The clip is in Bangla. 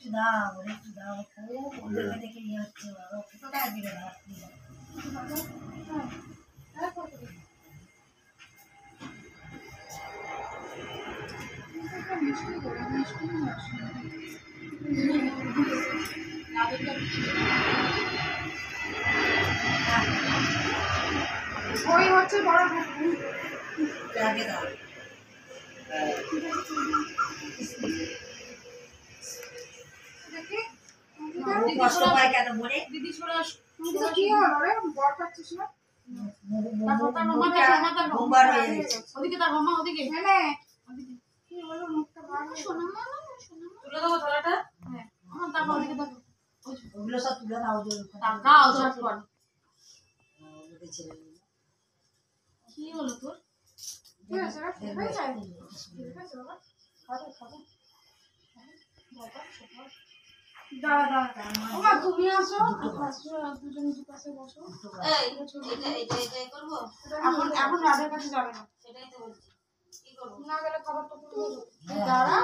একটু দাও খুব দেখে দেখে ইয়ে হচ্ছে কোথায় দিবে না ওই হচ্ছে বড় লাগে দাও কষ্ট পায় কেন বলে দিদি ছোড়া কি হলো রে বড় পাচ্ছিস না ওদিকে তার মামা ওদিকে হ্যাঁ কি হলো মুখটা বার শোনা মা তুলে দাও থালাটা হ্যাঁ আমার তারপর ওদিকে দেখো ওগুলো সব তুলে দাও তাকাও ঝটপট কি হলো তোর ঠিক আছে রে ঠিক আছে ঠিক আছে বাবা খাবে খাবে বাবা সকাল দাদা ওমা তুমি আসো দুজন পাশে বসো এই এটা করব এখন রাধের কাছে যাবে না সেটাই তো বলছি কি করব না গেলে খাবার তো দাঁড়া